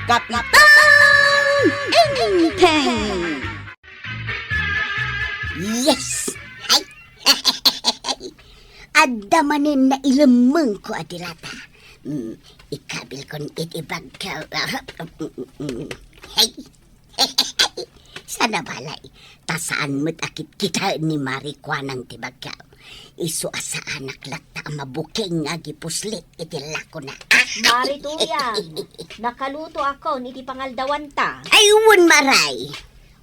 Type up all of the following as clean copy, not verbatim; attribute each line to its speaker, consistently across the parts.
Speaker 1: Kapitan Enteng!
Speaker 2: Yes! Ay! Adda manin na ilamang ko adilata. Ikabil kon itibag ka. Hey! Sana balay. Tasaan mo't akit kita ni Marikwanang tibag ka. Isu asa anak lata mabuking nga gipuslit itila ko na.
Speaker 3: Marituyang, nakaluto ako ni ti pangaldawan ta.
Speaker 2: Ayun maray.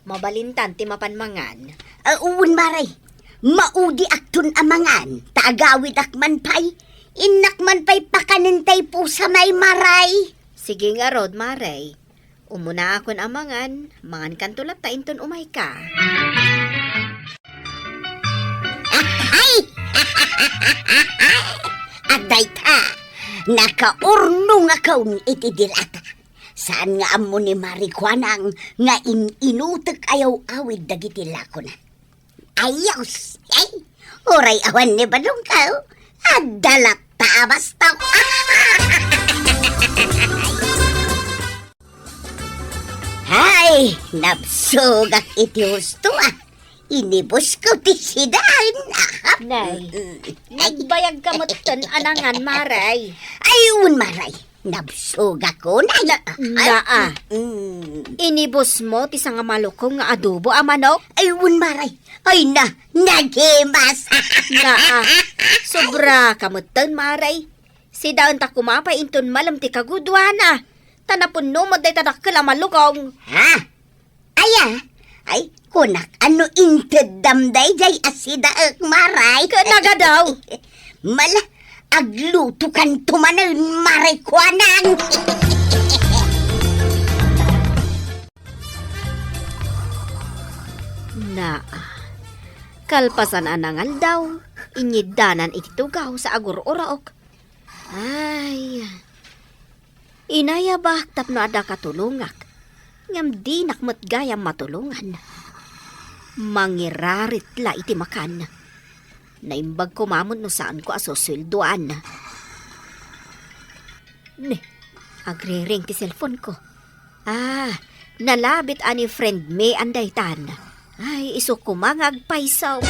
Speaker 3: Mabalintan ti mapanmangan.
Speaker 2: Uwan maray. Maudi akton amangan. Taagawid akman pay. Inakman pay pakanintay po sa may maray.
Speaker 3: Sige nga rod, Maray. Umuna akon amangan, mangan kantulat ta inton umay ka.
Speaker 2: Ay! Aday ka. Nakaurnong akaw ni itidilata. Saan nga amo ni Marikwanang nga inutek ayaw awid dagitila ko na. Ayos! Ay! Oray awan ni Badong ka. Adalat ta basta. Hay! Nabsugak iti husto Inibos ko ti sidan.
Speaker 3: Nay, nagbayag ka mo't anangan, Maray.
Speaker 2: Ayun, maray. Nabsugak ko na.
Speaker 3: Inibos mo ti nga malukong nga adobo a manok?
Speaker 2: Ayun, maray. Ay na, nagimas.
Speaker 3: Sobra kamutan, Maray. Si daon ta kumapay inton malam ti kagudwana. Tanapon no mo day tadakkel a malukong.
Speaker 2: Ha? Ay, kunak, ano inted damday jay asida ek maray.
Speaker 3: Kanaga daw.
Speaker 2: Mala, agluto kan tumanan maray kwanang.
Speaker 3: Kalpasan anangal daw. Inyidanan iti tugaw sa agur oraok. Ay, inaya baktap no ada katulungak. Ngam di nakmat gayam matulungan. Mangirarit la iti makan. Naimbag ko mamon no saan ko asosilduan. Ne, agre-ring ti cellphone ko. Nalabit ani friend me anday tan. Ay, iso kumangag paisaw.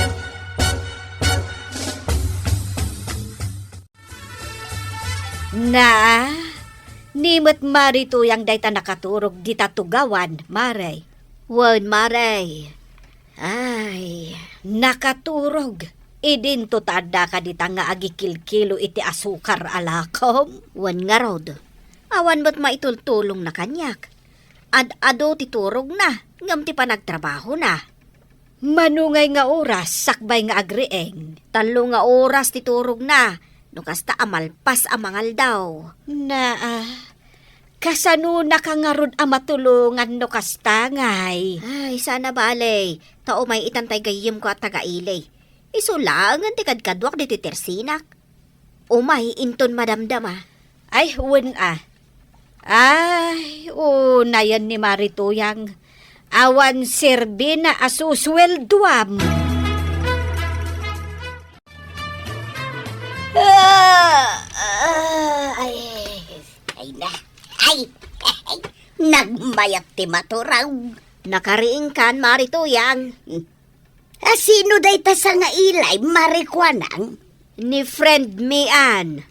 Speaker 3: Nimot Marituyang dayta nakaturog di tatugawan, Maray. Wan, Maray. Ay, nakaturog. Idinto tada ka di nga agikilkilo iti asukar alakom. Wan nga rod. Awan mo't maitultulong na kanyak. Ado titurog na, ngam ti pa nagtrabaho na. Manungay nga oras, sakbay nga agrieng. Talo nga oras titurog na. No kasta amalpas amangal daw. Kasano na ka nga rod amatulungan no kasta ngay. Ay, sana balay. Tao may itantay gayim ko at taga-ilay. Isulangan ti kadkadwak di titersinak. Umay inton madamdama. Ay, huwin Ay, unayan ni Marituyang. Awan sirbi na asuswelduam.
Speaker 2: Nagmayat ti maturaw.
Speaker 3: Nakariing kan, Marituyang.
Speaker 2: Sino day ta sa nga ilay, Marikwanang?
Speaker 3: Ni friend Mian.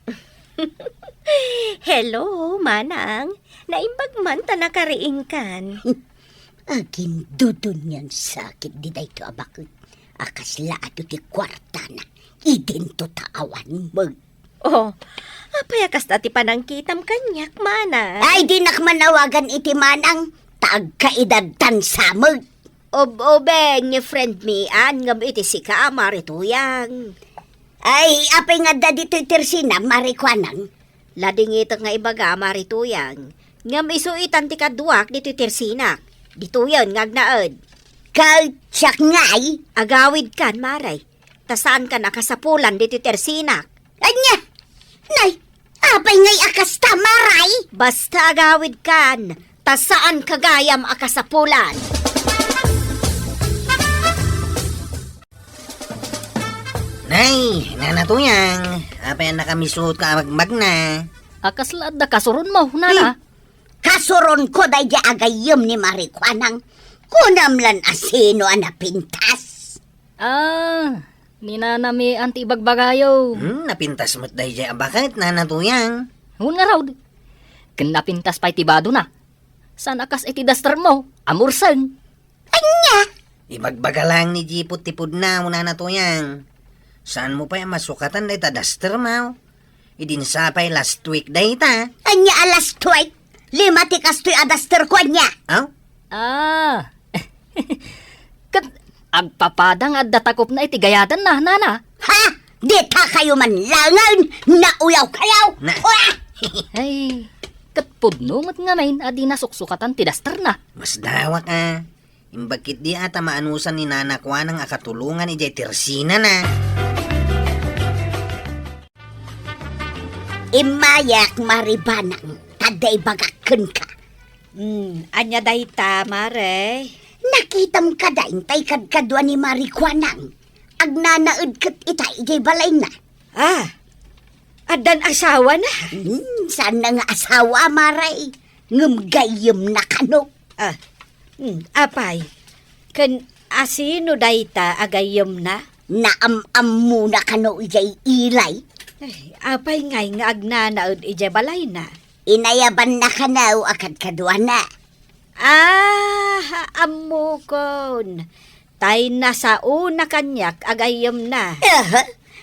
Speaker 4: Hello, Manang. Naimbag man ta nakariing kan.
Speaker 2: Agin dudun yan sakit di day to abakot. Akas laato ti kwarta na. Idinto taawan mo.
Speaker 4: Oh, apayakas dati panangkitam kanyak, Manang.
Speaker 2: Ay, di nakmanawagan iti manang. Tagkaidadtan sa mo.
Speaker 3: Obeng ni friend Mian, ngam iti sika, Marituyang.
Speaker 2: Ay, apay nga da dito itirsina, Marikwanang.
Speaker 3: Ladingitak nga ibaga, Marituyang. Ngam isuitan ti kaduak dito tirsinak. Dito yun, ngagnaod.
Speaker 2: Kaltsak ngay.
Speaker 3: Agawid kan, Maray. Tasaan ka nakasapulan dito tirsinak.
Speaker 2: Anya? Nay, apay ngay akas tamaray.
Speaker 3: Basta agawid kan. Tasaan kagayam akasapulan.
Speaker 5: Nay, nanatuyang. Apay na kami suot ka magmag na.
Speaker 6: Akaslad da kasurun mo, nana.
Speaker 2: Kasuron ko day di agayom ni Marikwanang. Kunamlan asino pintas.
Speaker 6: Ninanami anti ibagbagayo.
Speaker 5: Napintas mo't dahi dyan bakit nanatuyang.
Speaker 6: Hun nga raw. Napintas pa'y tibado na. Sana kas iti duster mo, amursan.
Speaker 5: Ibagbaga lang ni Jipot tipod na muna natuyang. Saan mo pa yung masukatan dahi ta duster mo? Idinsapay last week dahi ta.
Speaker 2: Anya alas tuway. 5 tikas tuy adaster ko niya.
Speaker 5: Oh?
Speaker 6: Kat agpapadang at datakop na iti gayadan na, nana.
Speaker 2: Ha? Di ta kayo manlangan. Nauyaw kayaw.
Speaker 5: Na.
Speaker 6: Ay, kat pudnungot nga main adi nasuksukatan ti duster na.
Speaker 5: Mas dawa ka. Imbagkit di ata maanusan ni nanakwa ng akatulungan ni Jay Tersina na.
Speaker 2: Imayak maribanang. Taday bagakken ka.
Speaker 3: Anya dayta, Mare.
Speaker 2: Nakitam ka daing tay kadkadwa ni Marikwanang. Agnanaed kat itay ijay balay na.
Speaker 3: Adan asawa na.
Speaker 2: Saan na nga asawa, Maray? Ngumgayom na kano.
Speaker 3: Apay, kan asino dayta agayom na?
Speaker 2: Naam-am muna kano ijay ilay.
Speaker 3: Apay ngay nga agnanaod ijay balay na.
Speaker 2: Inayaban na kanaw akad kadwa na.
Speaker 3: Amukon. Tay nasa una kanyak agayom na.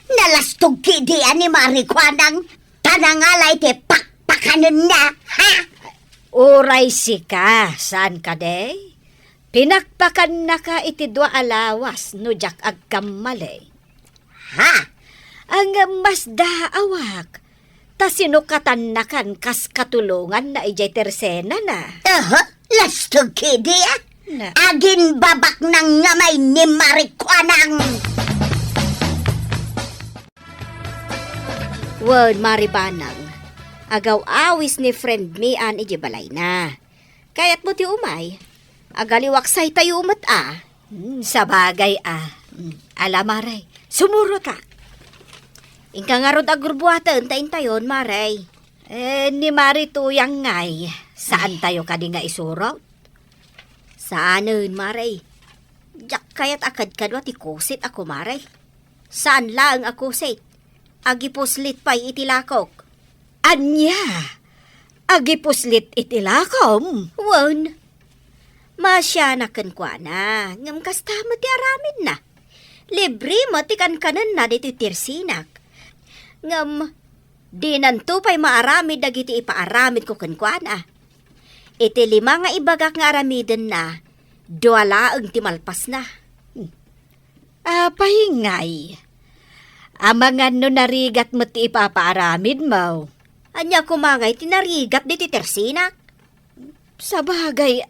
Speaker 2: Nalastog kidian ni Marikwanang. Tanangalay te pakpakanan na. Ha?
Speaker 3: Uray sika, saan ka day? Pinakpakan na ka iti 2 alawas no jak agkamali.
Speaker 2: Ha?
Speaker 3: Ang mas daawak. Ta sinukatan na kan kas katulungan na ijay Tersena na.
Speaker 2: Lastog kidian?
Speaker 3: Na.
Speaker 2: Agin babak ng ngamay ni Marikwanang.
Speaker 3: Word maribanang. Agaw awis ni friend mi an ijay balay na. Kaya't mo ti umay. Agaliwaksay tayo umat sa bagay Alamaray, sumuro ta. Ingka nga rod agurbuatan tayin tayon, Maray. Ni Mari tuyang ngay. Saan tayo ka di nga isurot? Saanin, Maray? Jak kayat akad kadwa ti kusit ako, Maray. Saan lang ako kusit? Agipuslit pa'y itilakok. Anya? Agipuslit itilakom? Wan. Masya na kankwa na. Ngam kasta mo ti aramid na. Libre mo ti kankanan na dito tirsinak. Ngam, di nanto pa'y maaramid dagiti ipaaramid ko kankwa na. Iti 5 nga ibagak nga aramiden na, 2 laeng ti malpas na. Pahingay. Amangan no narigat mo ti ipapaaramid mo. Anya kumangay ti narigat di ti tersinak. Sa bagay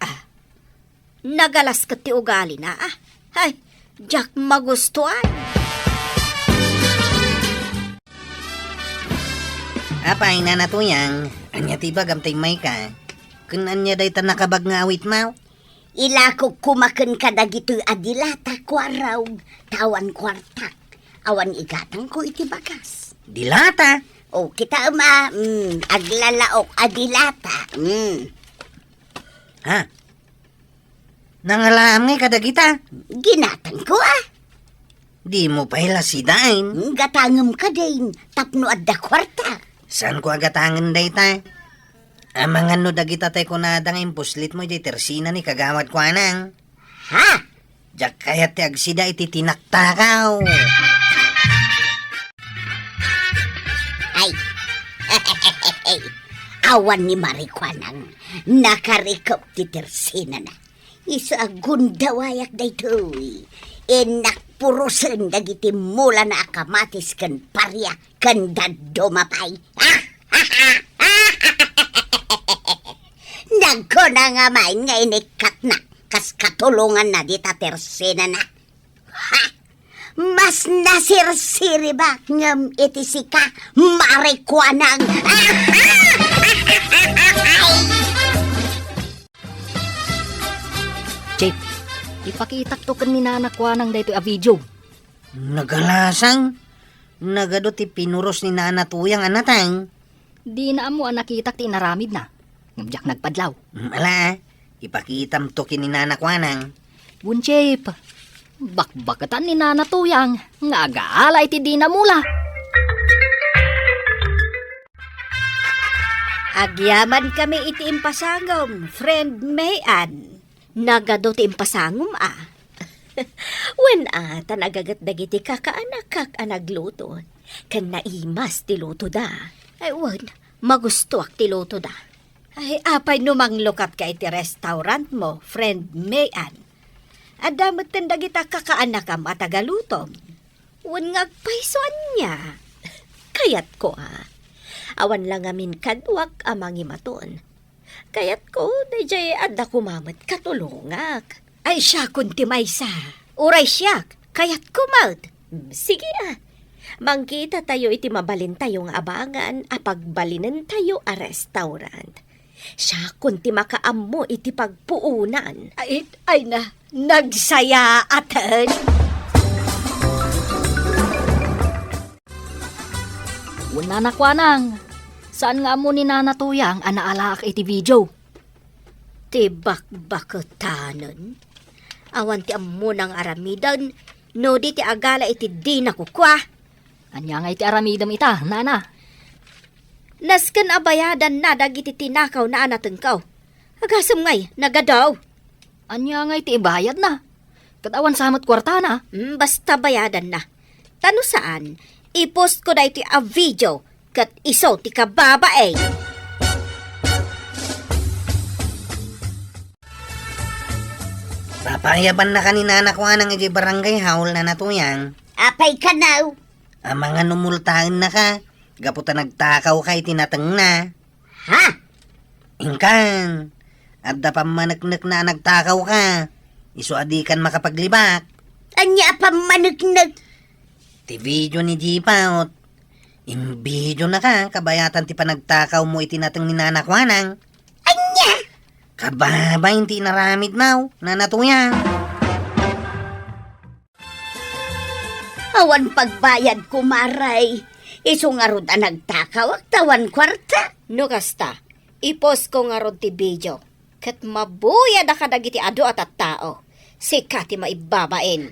Speaker 3: Nagalas ka ti ugali na Ay, jak magustuhan.
Speaker 5: Apay nanatuyang. Anya tiba gamtay may ka. Kun anya day ta nakabag nga awit mo.
Speaker 2: Ilakok kumakan ka dagito adilata kwaraw. Tawan kwartak. Awan igatang ko iti bagas.
Speaker 5: Dilata.
Speaker 2: O kita aglalaok adilata.
Speaker 5: Ha? Nangalaam ngay kadagita.
Speaker 2: Ginatang ko
Speaker 5: Di mo pa hilasidain.
Speaker 2: Gatangam ka din. Tapno adda kwarta.
Speaker 5: Saan ko agatangan day ta? Amangan no dagita tay kunadang impuslit mo di tersina ni kagawad ko anang.
Speaker 2: Ha?
Speaker 5: Jak kayat ti agsida iti tinaktakaw.
Speaker 2: Ay. Awan ni Marikwanang. Nakarikop ti tersina na. Isa agundawayak daytoy. Inakpurusen dagiti mula na akamatis kan parya kan dadumapay. Nagko na nga main nga inikat na kas katulungan na di ta tersena na. Ha? Mas nasirsiri ba ngam iti sika Marikwanang.
Speaker 6: Chip, ipakita to kan ninanakwa ng dayto a video.
Speaker 5: Nagalasang. Nagado ti pinuros ni nanatuyang anatang.
Speaker 6: Di na mo nakita ti naramid na. Ngumjak nagpadlaw.
Speaker 5: Ala, ipakitam to kininanakwanang.
Speaker 6: Bunchip, bakbakatan ni Nana Tuyang, nga agaala iti di na mula.
Speaker 3: Agyaman kami iti impasangom, friend Mayan. Nagado ti impasangom
Speaker 4: Wen tanagagat dagiti kakaanak kak anagluto. Kan naimas ti luto da.
Speaker 3: Ay, wan, magustuak ti luto da. Ay, apay numanglukat ka iti restaurant mo, friend Mayan. Adamot tendagita kakaanakam at agalutom.
Speaker 4: Wen ngagpaisoan niya. Kayat ko awan lang amin kadwak amang imaton. Kayat ko, dayjay adda kumamat katulungak.
Speaker 3: Ay, siya kunti maysa. Uray siyak, kayat kumad.
Speaker 4: Sige Mangkita tayo iti mabalin tayong abangan apagbalinan tayo a restaurant. Siya kunti makaammo iti pagpuunan.
Speaker 3: Ay na, nagsaya atan.
Speaker 6: Una nakwanang, saan nga mo ni Nana Tuyang anaalaak iti video?
Speaker 3: Tibak-bakutanon. Awan ti ammo ng aramidan, no di ti agala iti di nakukwa.
Speaker 6: Anya nga iti aramidam ita, Nana.
Speaker 3: Nasken abayadan na dagiti tinakaw na anatengkaw. Agasam ngay, nagadaw.
Speaker 6: Anya nga iti ibayad na. Katawan samot kwarta na.
Speaker 3: Basta bayadan na. Tano saan, ipost ko na iti a video, kat iso ti kababae.
Speaker 5: Papayaban na kaninanakwanang iti barangay haul na natuyang.
Speaker 2: Apay ka now.
Speaker 5: Ang mga numultaan na ka. Gaputa nagtakaw kay tinateng na.
Speaker 2: Ha?
Speaker 5: Ingkan. At da pa manaknak na nagtakaw ka. Isu adikan makapaglibak.
Speaker 2: Anya pa managnag.
Speaker 5: Ti video ni Jipaot. Imbidyo na ka. Kabayatan ti panagtakaw mo itinateng ni nanakwanang.
Speaker 2: Anya?
Speaker 5: Kababay ti naramid mau. Nanatuyang.
Speaker 2: Awan pagbayad ko maray. Iso nga rod nagtakaw tawan kwarta.
Speaker 3: No kasta, ipost ko nga ron ti video. Kat mabuya da kadagiti ado at tao. Sika ti maibabain.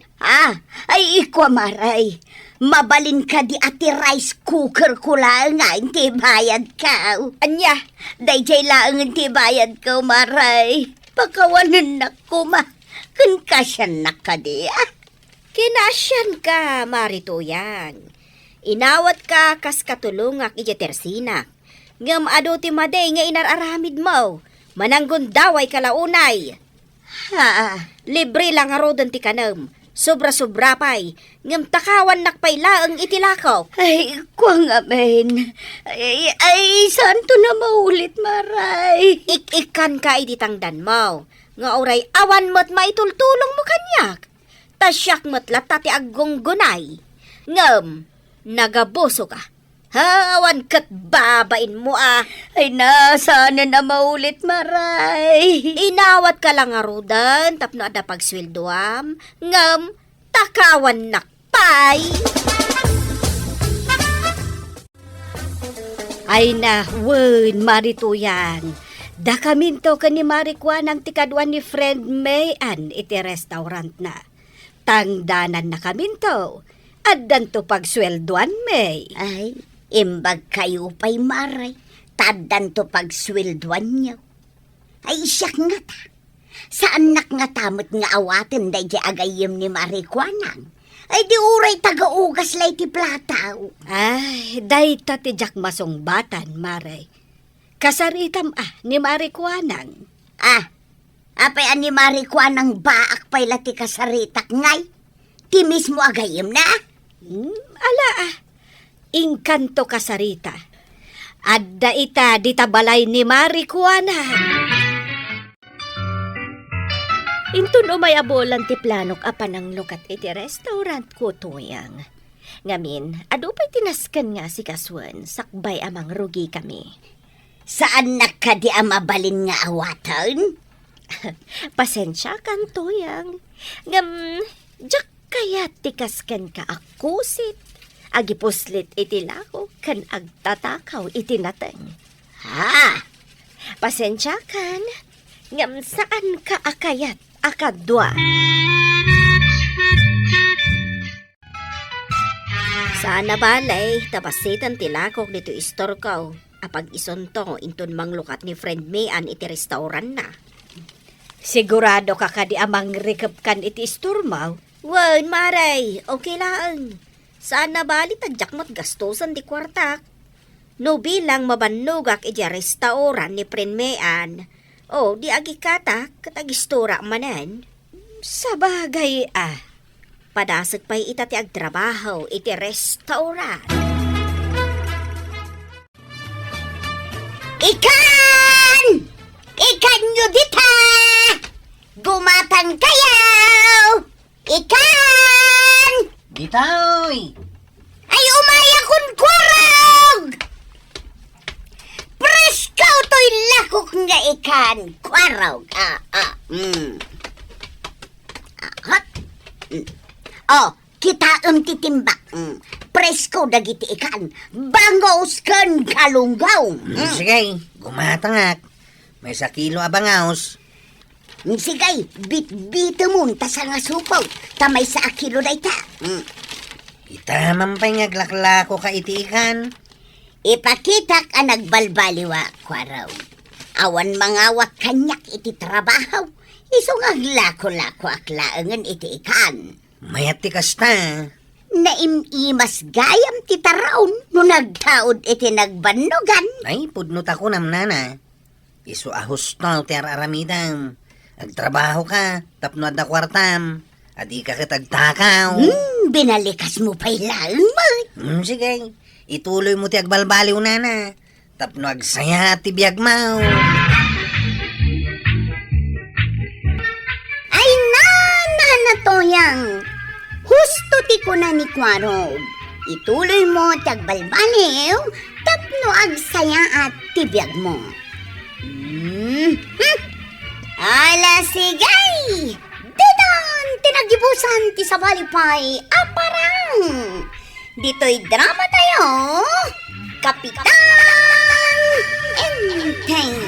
Speaker 2: Ay ikwa maray. Mabalin ka di ati rice cooker ko lang nga inti bayad ka.
Speaker 3: Anya,
Speaker 2: Dayjay lang inti bayad ka maray. Pakawanan na ko ma. Kun kasyan na ka di
Speaker 3: kinasyan ka, Marituyang. Inawat ka kas katulungak iti tersina. Ngam ado ti maday nga inararamid mo. Mananggon daway kalaunay. Libre lang arodan ti kanam. Sobra-sobra pay. Ngam takawan nakpailaang itilakaw.
Speaker 2: Ay, kuwang amen. Ay, santo na maulit, maray.
Speaker 3: Ik-ikan ka ititangdan mo. Nga oray awan mo't maitultulong mo kanyak. Tasyak mo't lata ti aggonggonay. Ngam, nagaboso ka. Hawan kat babain mo
Speaker 2: Ay, sana na maulit, maray.
Speaker 3: Inawat ka lang arudan, tapno ada pagsweldoam. Ngam, takawan nakpay. Ay na, wen, Marituyang. Da kaminto ka ni Marikwan ang tikadwan ni friend Mayan iti restaurant na. Tangdanan na kaminto. Addan to pagsweldoan, May.
Speaker 2: Ay, imbag kayo pa'y maray. Tadan to pagsweldoan niyo. Ay, siyak nga ta. Saan nga tamot nga awatin day di agayim ni Marikwanang? Ay, di uray taga-ugas lay ti plataw.
Speaker 3: Ay, day ti jak masungbatan, Maray. Kasaritam ni Marikwanang.
Speaker 2: Apay ani Marikwanang baak pa'y lati kasaritak ngay. Ti mismo agayim na?
Speaker 3: Inkanto kasarita. Adda ita ditabalay ni Marikwanang.
Speaker 4: Intun umay abolan ti planok apan ang lukat iti restaurant ko tuyang. Ngamin, ado pa'y tinaskan nga si Kaswan, sakbay amang rugi kami.
Speaker 2: Saan nakadi mabalin nga awatan?
Speaker 4: Pasensya kan tuyang. Ngam, jak kaya tikaskan ka akusit. Agipuslit iti lako kan agtatakaw iti nateng. Pasensyakan. Ngam saan ka akayat akadwa? Sana balay, tapasitan tilakok dito istorkaw. Apag isontong inton manglukat ni friend Mayan iti restauran na.
Speaker 3: Sigurado ka ka di amang rekap kan iti isturmaw?
Speaker 4: Wan, maray, okay lang. Sana bali tadyak mo't gastusan di kwartak. No bilang mabanugak iti restauran ni friend Mayan. O, di agi katak, katagistura manan.
Speaker 3: Sa bagay
Speaker 4: Padasag pa'y itati agtrabaho iti restauran.
Speaker 2: Ikan! Ikan nyo dita! Gumatang kayaw! Ikan!
Speaker 5: Bitaoy!
Speaker 2: Ay umaya kun kwarog! Preskaw to'y lakok nga ikan. Kwarog. Hot. Oh, kita titimbak. Presko dagiti ikan. Bangos kan kalunggaw.
Speaker 5: Sige, gumatangak. May 1 kilo abangaos.
Speaker 2: Sige, bit-bita mo tasa nga supaw. Tamay sa kilo na ita.
Speaker 5: Itaman pa'y ngaglaklako ka iti ikan.
Speaker 2: Ipakitak ang nagbalbaliwa, kwaraw. Awan mangawak kanyak iti trabaho. Isong aglako-lako aklaangan iti ikan.
Speaker 5: Mayat ti kasta.
Speaker 2: Naimimas gayam ti taraon no nagtaod iti nagbannogan.
Speaker 5: Ay, pudnot ako namnana. Isu ahustaw ti araramidam. Agtrabaho ka, tapno adda kwartam. Adi ka kitagtakaw.
Speaker 2: Binalikas mo pa'y laang mo.
Speaker 5: Sige, ituloy mo ti agbalbaliw nana. Tapno agsaya ti biyag mo.
Speaker 2: Ay na toyang. Husto ti ko na ni Kwarog. Ituloy mo tagbalbaliw, tapno agsaya at tibiyag mo. Ala sigay! Didan! Tinagibusan ti sabalipay aparang! Dito'y drama tayo! Kapitan Enteng!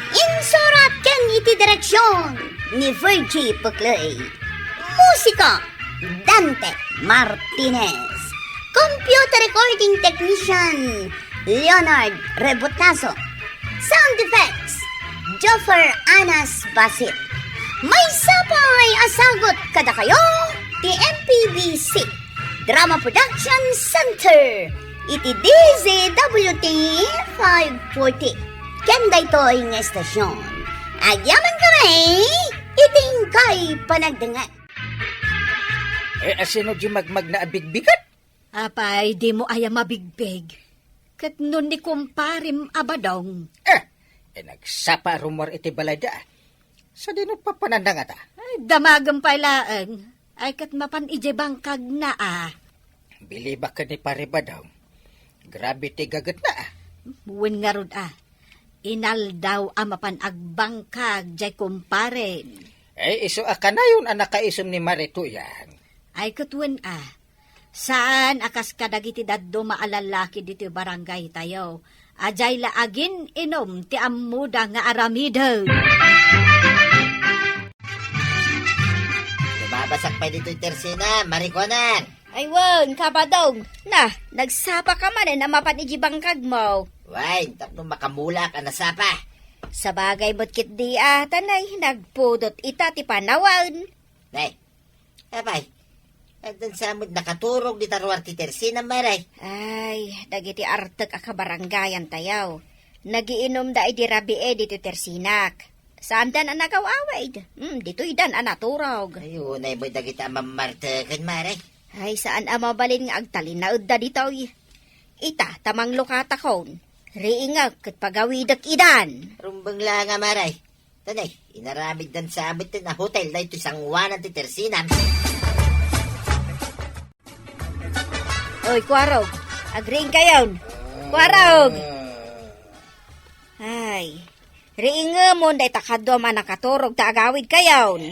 Speaker 2: Insurat ken iti direksyon ni Virgie Puclay. Musika Dante Martinez. Computer recording technician Leonard Rebotazo. Sound effects Joffer Anas Basit. May sapay asagot kada kayo ti MPBC Drama Production Center iti DZWT 540. Kenda ito'y nga estasyon. Agyaman kami iting kay panagdangan.
Speaker 7: Asino di magmag na abigbigat?
Speaker 3: Apay, di mo aya mabigbeg. Kat nun ni kumparim abadong.
Speaker 7: Nagsapa rumor iti balada. Sa dino pa panandang ata?
Speaker 3: Ay, damagam pailaan. Ay kat mapan ije bangkag na
Speaker 7: Bili ba ka ni pare ba daw? Grabe ti gagat na
Speaker 3: Buwin nga rod Inal daw amapan agbangkag jay kumpare.
Speaker 7: Iso ka na yun ang nakaisom ni Marito yan.
Speaker 3: Ay katwen Saan akas kadagiti daddo maalalaki dito barangay tayo. Ajay laagin inom ti amuda nga aramido.
Speaker 8: Lumabasak pa dito yung tersina, marikonan.
Speaker 4: Ay wan, kabadong. Na, nagsapa ka man na mapan ijibangkag mo.
Speaker 8: Why, tapno makamula ka na sapa.
Speaker 4: Sa bagay mo't kit di tanay, nagpudot ita ti panawan.
Speaker 8: Nay, abay, nagdan sa amod nakaturog di taruar ti tersina, maray.
Speaker 4: Ay, dagiti artek akabarangayan tayaw. Nagiinom da di rabi di ti tersinak. Saan dan ang nagawawaid? Dito'y dan ang naturog.
Speaker 8: Ayun, ay mo'y dagita mamartakan, maray.
Speaker 4: Ay, saan ang mabalin nga agtalin na udda dito'y? Ita, tamang lokata kon. Riingag kat pagawidak idan.
Speaker 8: Rumbang lang nga, maray. Tanay, inaramid dan sa amit na hotel na ito isang wanan ti tersinan.
Speaker 4: Oy, Kwarog, agring kayon. Kwarog! Ay, riinga mo day takadwa man nakaturog ta agawid kayon.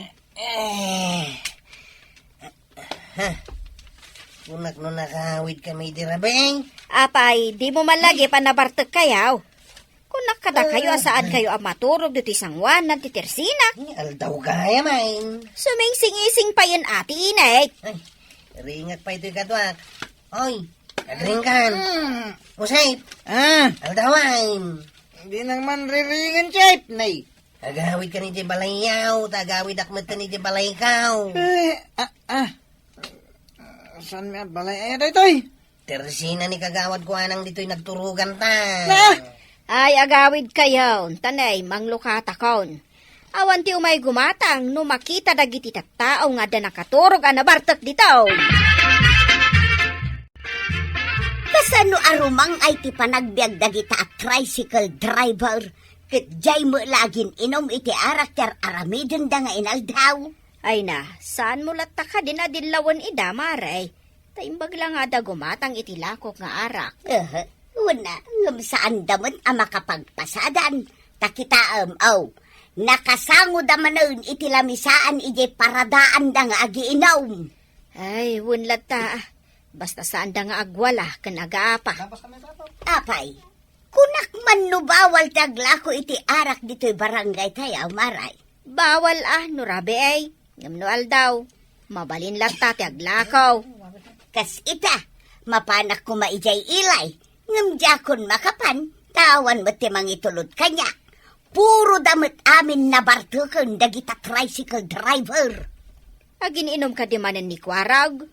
Speaker 5: Unak no nakawid kami di rabeng.
Speaker 4: Apay, di mo man lagi panabartag kayaw.
Speaker 3: Kung nakada kayo, asaan kayo ang maturog dito isang Juan ng titirsina?
Speaker 5: Aldaw kaya, main.
Speaker 3: Sumingsing-ising pa yun ate inay.
Speaker 5: Ay, ringat pa ito'y kadwak. Oy, kadringkan. Usay, aldawain.
Speaker 7: Hindi naman riringan, Chip, nay.
Speaker 5: Agawid ka ni di balayaw, tagawid akmat ka ni di balaykaw.
Speaker 7: Saan may balay? Ay, toy.
Speaker 5: Tersina ni kagawad ko anang dito'y nagturugan ta.
Speaker 3: Ay, agawid kayo. Tanay, manglukata kon. Awan ti umay gumatang no makita dagiti tattao nga da nakaturog ang nabartak dito.
Speaker 2: Kasano arumang ay ti panagbiag dagita at tricycle driver. Ket jay mo lagin inom iti arak ter aramidin da nga inaldaw.
Speaker 3: Ay na, saan mo latta ka din adilawan ida, maray? Taimbag lang nga da gumatang iti lakok nga arak.
Speaker 2: Una, ngam saan damon ang makapagpasadan. Takita nakasango damanon iti lamisaan iti paradaan da nga agiinom.
Speaker 3: Ay, wunlat ta. Basta saan da nga agwala, kan agaapa.
Speaker 2: Apay, kunak man no bawal taglako iti arak dito'y barangay tayo, maray.
Speaker 3: Bawal no rabi ay. Ngam no aldaw. Mabalin latta ti aglakaw.
Speaker 2: Kas ita, mapanak ko maijay ilay. Ngam jakon makapan, tawan mo ti mangitulod kanya. Puro damit amin na bartukan dagita tricycle driver.
Speaker 3: Agin inom ka di manan ni Kwarag.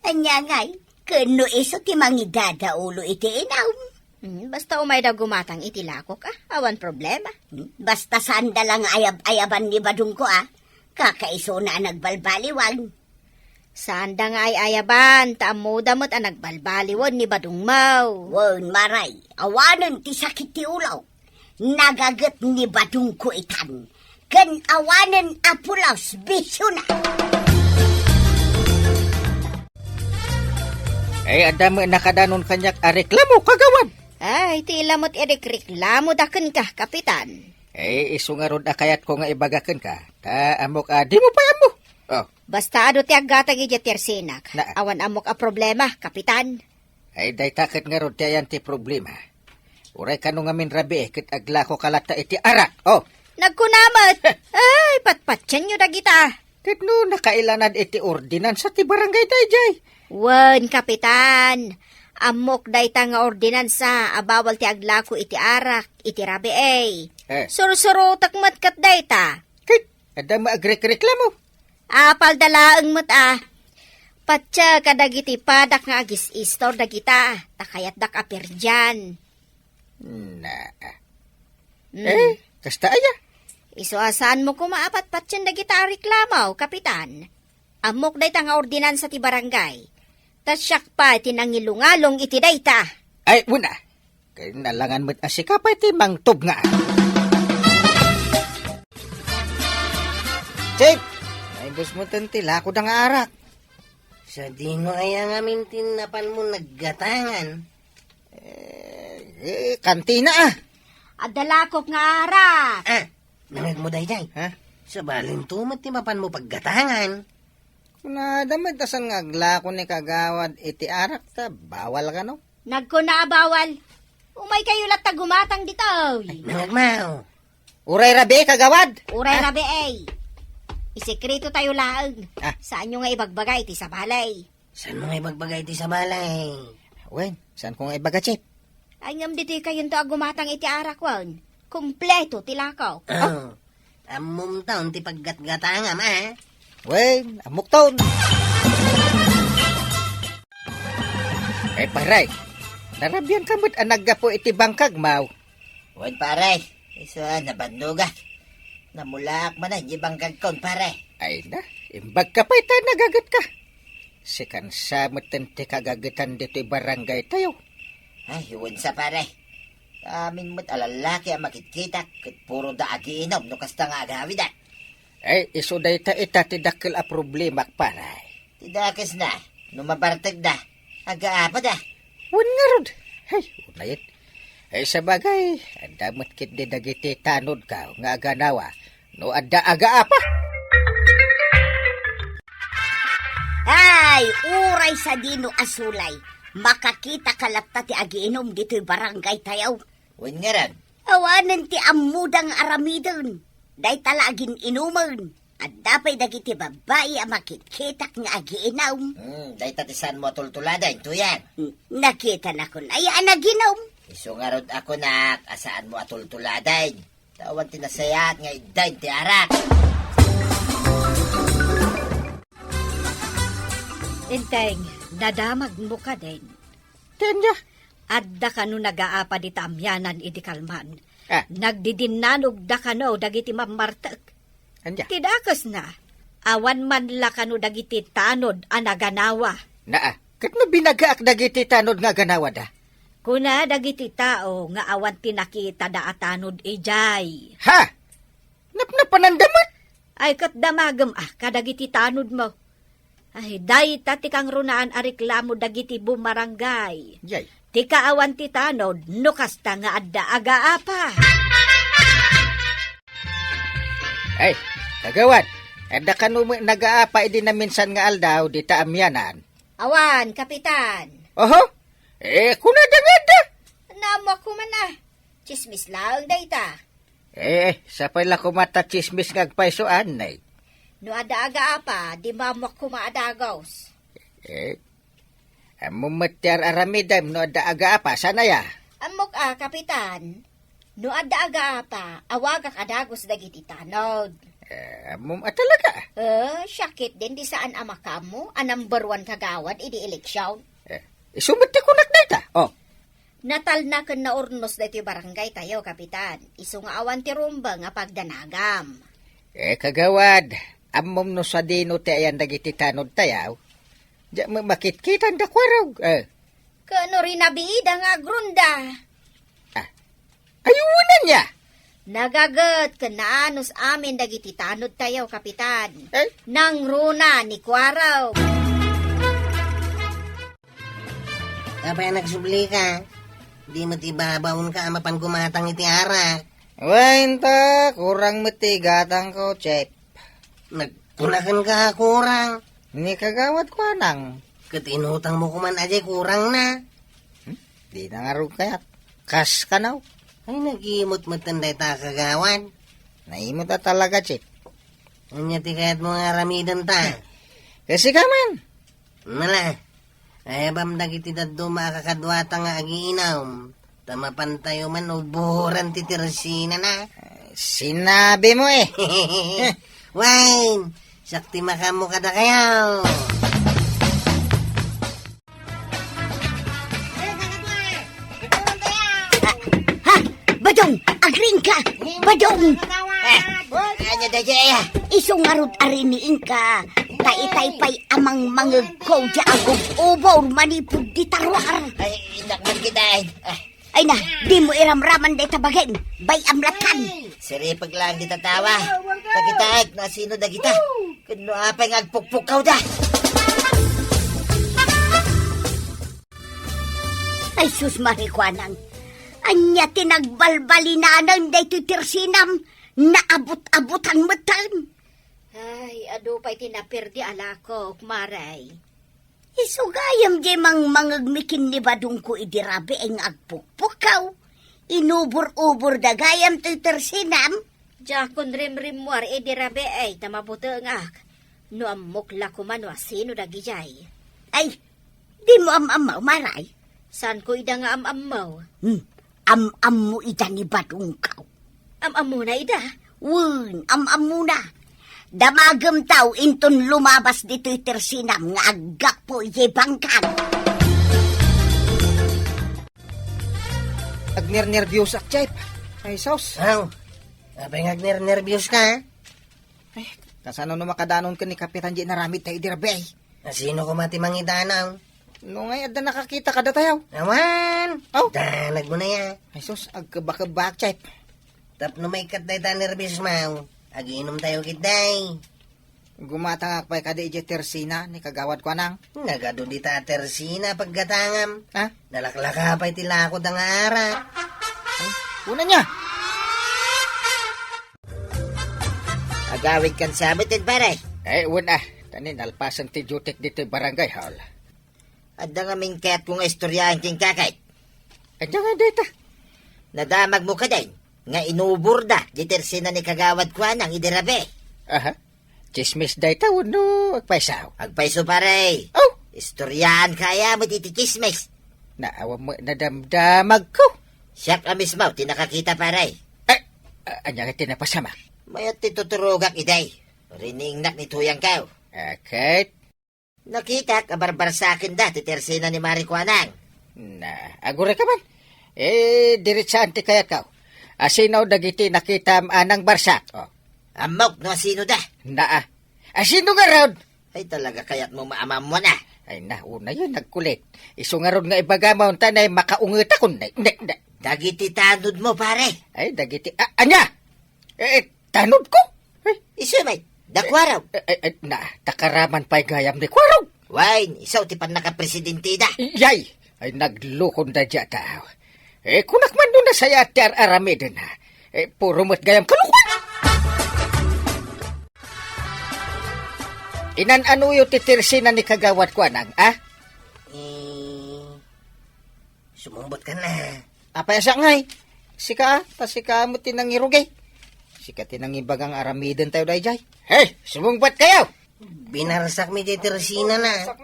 Speaker 2: Anya ngay, kano iso ti mangidada ulo iti inaw.
Speaker 3: Basta umay da gumatang iti lakok awan problema.
Speaker 2: Basta saan da lang ayab-ayaban ni Badung ko kakaiso na nagbalbaliwag.
Speaker 3: Saan da nga ay ayaban, taamo damot ang nagbalbaliwan ni Badung Mau.
Speaker 2: Wan maray, awanan ti sakit ti ulaw. Nagagat ni Badung ko itan. Kan awanan apulaws bisyo na.
Speaker 7: Ay, adamo nakadanon kanyak reklamo kagawad.
Speaker 3: Ay, tila mo't reklamo daken ka, kapitan.
Speaker 7: Ay, iso nga ron akayat ko nga ibagakan ka. Ta, amok, di mo pa amo. Oh,
Speaker 3: Basta ado ti aggatang iti tersinak.
Speaker 7: Na-
Speaker 3: Awan amok a problema, kapitan.
Speaker 7: ay day takit nga ron tiyan ti problema. Uray ka nung amin rabi, kit agla ko kalata iti arak. Oh,
Speaker 3: Nagkunamat! Ay, patpatyan nyo na kita.
Speaker 7: kit no nakailanad iti ordinansa ti barangay dayjay.
Speaker 3: Wan, kapitan. Amok dayta nga ordinansa, abawal ti aglako iti arak, iti rabi ay. Suro-suro takmat kat dayta.
Speaker 7: Kit, adamo agrek-reklamo.
Speaker 3: Apal dalaang mat Patsa kadagiti padak nga agis istor dagita, takayat dak apir dyan.
Speaker 7: Na, kasta aya.
Speaker 3: Isuasaan mo kumaapat patsan dagita reklamaw, kapitan. Amok dayta nga ordinansa ti barangay. Tasyak pa tinangilungalong iti dayta.
Speaker 7: Ay, una. Kaya nalangan mo't asikapay ti mangtub nga. Chip! Ay, bus mo tantila ako nga arak.
Speaker 5: Sa di mo aya nga tinapan mo naggatangan.
Speaker 7: Kantina
Speaker 3: Adalakok nga arak.
Speaker 5: Nangag mo dayday.
Speaker 7: Ha?
Speaker 5: Sa balin tumat ti mapan mo paggatangan.
Speaker 7: Kuna damay tasan nga aglako ni kagawad iti arak ta bawal ka no?
Speaker 3: Nagkuna bawal. Umay kayo lata gumatang dito.
Speaker 5: Nangag mau.
Speaker 7: Uray rabi kagawad.
Speaker 3: Uray rabi ay. Isekreto tayo laang. Saan nyo nga ibagbagay ti sa balay?
Speaker 5: Saan mo nga ibagbagay ti sa balay?
Speaker 7: Wen, saan ko nga ibaga, Chip?
Speaker 3: Ay ngam dito kayo to agumatang iti arak wan. Kompleto tilakaw.
Speaker 5: Amom taon ti paggatgatangam
Speaker 7: Wen, amok taon. Paray, narabyan ka mo't anagga po iti bangkag, mau.
Speaker 8: Wan pare, iso nabanduga. Namulaak man na, jibang kagkon pare.
Speaker 7: Ay na, imbag ka pa ita nagagat ka. Sikan sa matente kagagatan dito barangay tayo.
Speaker 8: Ay, iwan sa pare. Amin mo't alalaki ang makikita, kit puro daagi inom, no kasta nga agawid
Speaker 7: Ay, iso da ita tidakil a problema paray.
Speaker 8: Tidakis na, numabartag na, agaapa da.
Speaker 7: Wan nga rod. Ay, unayit. Ay, sa bagay, andamot kit di dagiti tanod ka, nga aganawa, no adda agaapa.
Speaker 2: Ay, uray sa dino asulay. Makakita kalapta ti agiinom dito'y barangay tayaw.
Speaker 8: Wan nga ran,
Speaker 2: Awanan ti amudang aramidon. Day talagin inuman. At dapay dagiti babae ang makitkitak nga agiinaw.
Speaker 8: Day tatisan mo tultuladan, tuyan.
Speaker 2: Nakita na ko na yan naginaw.
Speaker 8: Isungarod ako nak, asaan mo atultuladan. Tawan tinasayat nga idain ti arak.
Speaker 3: Inteng, nadamag mo ka din.
Speaker 7: Tanya.
Speaker 3: Adda ka no nagaapa di tamyanan iti kalman.
Speaker 7: Ah.
Speaker 3: Nagdidinanog da ka no dagiti mamartak.
Speaker 7: Anya.
Speaker 3: Tidakas na. Awan man la ka no dagiti tanod anaganawa.
Speaker 7: Naa. Kat no binagaak dagiti tanod nga ganawa da.
Speaker 3: Kuna dagiti tao nga awan tinakita da atanod ijay.
Speaker 7: Ha? Napnapanandamat?
Speaker 3: Ay kat damagam kadagiti tanod mo. Ay day tati kang runaan a reklamo dagiti bumarangay.
Speaker 7: Yay.
Speaker 3: Ti kaawan ti tanod no kasta nga adda agaapa.
Speaker 7: Ay, kagawad. Ada ka no nagaapa idi na minsan nga aldaw di taamyanan.
Speaker 3: Awan, kapitan.
Speaker 7: Oho? Kuna da.
Speaker 3: Namo ko man Chismis lang dayta.
Speaker 7: Sa pala kumata chismis ngagpaisoan nay.
Speaker 3: No ada agaapa, di mamok ko maadagos.
Speaker 7: Mumatyar aramidam no ada agaapa, sana ya?
Speaker 3: Amok kapitan. No ada agaapa, awagak adagos dagiti tanod.
Speaker 7: Talaga?
Speaker 3: Syakit din di saan amaka mo, a number 1 kagawad, idi eleksyon.
Speaker 7: Isumati ko nakdata. Oh.
Speaker 3: Natal na kan na urnos dito barangay tayo, kapitan. Iso nga awan ti rumba nga pagdanagam.
Speaker 7: Kagawad, amom no sa dino ti ayan dagiti tanod tayaw. Diya makitkitan da kwarog.
Speaker 3: Kano rin nabiida nga grunda.
Speaker 7: Ayunan niya.
Speaker 3: Nagagat ka na anos amin dagiti tanod tayo, kapitan.
Speaker 7: Eh?
Speaker 3: Nang runa ni Kwaraw.
Speaker 5: Kapay nagsubli ka. Di mo tibabaon ka mapan kumatang iti arak.
Speaker 7: Wain ta, kurang matigatang ko, Chep.
Speaker 5: Nagpunakan ka kurang.
Speaker 7: Ni kagawad ko nang.
Speaker 5: Katinutang mo kuman ajay kurang na.
Speaker 7: Di na nga rin kayat. Kas ka na.
Speaker 5: Ay nag-iimot-mot tanday ta kagawan.
Speaker 7: Naimot na talaga, Chep.
Speaker 5: Anya ti kayat mo nga ramidan ta.
Speaker 7: Kasi ka man.
Speaker 5: Nala. Ay bam dagiti daddo makakadwata nga agiinaw. Tamapantayo man uburan ti Teresina na.
Speaker 7: Sinabi mo eh.
Speaker 5: Wine, sakti makamo kada kayaw.
Speaker 2: Badong, agring ka! Badong!
Speaker 8: Anya da jaya.
Speaker 2: Isong arot ariniin ka. Taitay pa'y amang mangagko di agog ubaw manipod di tarwar.
Speaker 8: Ay, inakman kitain.
Speaker 2: Ay na, di mo iramraman day tabagin. Bay amlatan.
Speaker 8: Siripag lang di tatawa. Takitaag na sino da kita. Kuno apay ngagpukpukaw da.
Speaker 2: Ay sus marikwanang. Anya tinagbalbalinanan day titirsinam. Naabot-abutan matan.
Speaker 3: Ay, ado pa'y tinapirdi alako, maray.
Speaker 2: Isugayam di mang mangagmikin ni badong ko idirabi ang agpukpukaw. Inubur-ubur da gayam titirsinam.
Speaker 3: Jakon rimrimwar idirabe ay tamabuto ngak. No amukla ko man sino dagijay.
Speaker 2: Ay, di mo am-amaw maray.
Speaker 3: San ko ida nga am-amaw?
Speaker 2: Am-am mo ida ni badong kaw.
Speaker 3: Am-am mo na ida?
Speaker 2: Wun, am-am mo na. Damagam tao inton lumabas dito tersinam nga agak po bangkan.
Speaker 7: Agner-nervyos ak, Chep. Ay, sos.
Speaker 5: Aw, apay ngagner-nervyos ka.
Speaker 7: Kasano no makadanon ka ni Kapitan J. Naramid tayo dirabe ay.
Speaker 5: Sino ko mati mangidanaw?
Speaker 7: No ngay, ada nakakita ka da tayo.
Speaker 5: Naman!
Speaker 7: Oh.
Speaker 5: Danag mo na ya.
Speaker 7: Ay, sos, agkabakabak, Chep.
Speaker 5: Tapno may katday ta nervyos maw. Agiinom tayo kitday.
Speaker 7: Gumatang akpay ka di Tersina ni kagawad ko nang.
Speaker 5: Nagado di ta Tersina paggatangam.
Speaker 7: Ha?
Speaker 5: Nalaklaka pa'y tilakod ang ara.
Speaker 7: Una niya.
Speaker 8: Agawid kan sabit at baray.
Speaker 7: Una. Tanin, alpasan ti Jutek dito barangay hall.
Speaker 8: Adda nga ming kayat kong istoryahan king kakay.
Speaker 7: Diyan nga data.
Speaker 8: Nadamag mo ka din. Nga inuburda, ditersina ni kagawad ko nang idirabe.
Speaker 7: Aha. Chismis day tawon no, agpaisaw.
Speaker 8: Agpaiso pare.
Speaker 7: Oh!
Speaker 8: Istoryaan kaya mo titikismes.
Speaker 7: Naawa mo nadamdamag ko.
Speaker 8: Siyak na mismo, tinakakita pare.
Speaker 7: Anya ka tinapasama.
Speaker 8: Mayat tituturugak iday. Riningnak ni tuyang kao.
Speaker 7: Akit.
Speaker 8: Nakita, kabarbar sa akin da, titersina ni Marikwanang.
Speaker 7: Na, agure ka man. Diritsaan ti kayat kao. Asinaw dagiti nakita anang barsak. Oh.
Speaker 8: Amok, no sino da?
Speaker 7: Naa. Asino nga raod?
Speaker 8: Ay talaga kaya't mo maamam mo na.
Speaker 7: Ay nauna yun, nagkulit. Iso nga ron nga ibagamaw tanay makaungot ako.
Speaker 8: Dagiti tanod mo pare.
Speaker 7: Ay, dagiti. Anya! Tanod ko?
Speaker 8: Isumay, dakwaraw.
Speaker 7: Takaraman pa'y gayam ni Kwaraw.
Speaker 8: Wine, isaw ti pan nakapresidente da.
Speaker 7: Yay! Ay, naglukon da dya tao. Kunak man doon na saya ti aramidin ha. Puro mo't gayam kalukwan. Inan-ano yung titirsinan ni kagawad ko anang,
Speaker 5: Sumumbot ka na.
Speaker 7: Apaya siya ngay. Sika, pasika mo tinangirugay. Sika tinangibagang aramidin tayo dayjay. Hey, sumungbat kayo!
Speaker 5: Binarsak mi ditersina na.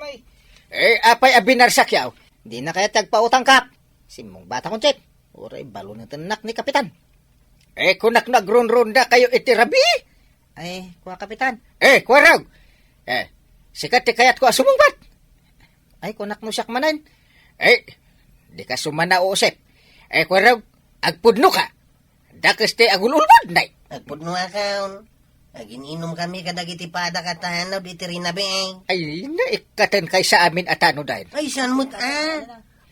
Speaker 7: Apay abinarsak yaw. Di na kaya tagpautang kap. Simong bata kong chip. Oray, balo na tanak ni kapitan. Kunak nagrun-runda kayo itirabi. Ay, kuha kapitan. Kuwaraw. Sikat ti kayat ko sumungbat. Ay, kunak mo siyak manan. Di ka sumana uusip. Kuwaraw, agpudno ka. Dakas ti agululbod, nay.
Speaker 5: Agpudno akaon. Agininom kami kadagiti pada katanaw di tirinabe.
Speaker 7: Ay, naikatan kay sa amin atano dahil.
Speaker 5: Ay, saan mo't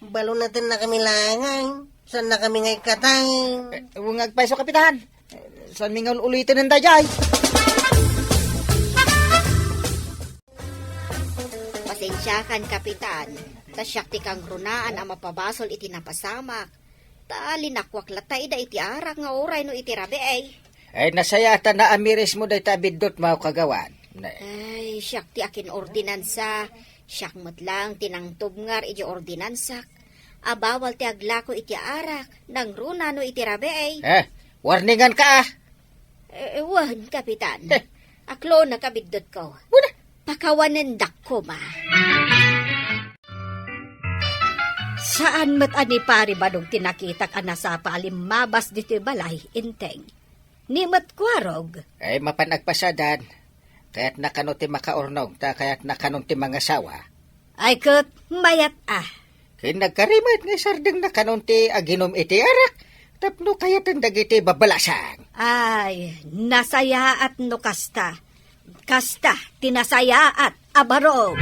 Speaker 5: Balo natin na kami langay. Saan na kami ngay katay?
Speaker 7: Huwag agpaiso, kapitan. Saan mi nga ulitin ng dayay?
Speaker 3: Pasensyakan, kapitan. Tasyak ti kang runaan ang mapabasol iti napasamak. Talinakwak latay da iti arak nga oray no iti rabi
Speaker 7: Nasayata na amiris mo day tabidot mao kagawan.
Speaker 3: Ay, siyak ti akin ordinansa. Siyak mo't lang tinangtubngar iti ordinansak. Abawal ti aglako iti arak. Nang runa no iti rabi
Speaker 7: Warningan ka
Speaker 3: Wan, kapitan. Aklo na kabidot ko. Pakawanan ko ma. Saan mat ani pari badong tinakitak anasapa alimabas dito balay inteng. Ni mat kwarog.
Speaker 7: Mapanagpasadan. Kaya't nakano ti makaornog, kaya't nakano ti mga sawa.
Speaker 3: Ay kat, mayat
Speaker 7: Kaya nagkarimit nga sardeng nakano ti aginom iti arak. Tapno kaya't ang dagiti babalasang.
Speaker 3: Ay, nasayaat no kasta. Kasta, tinasayaat, abarog.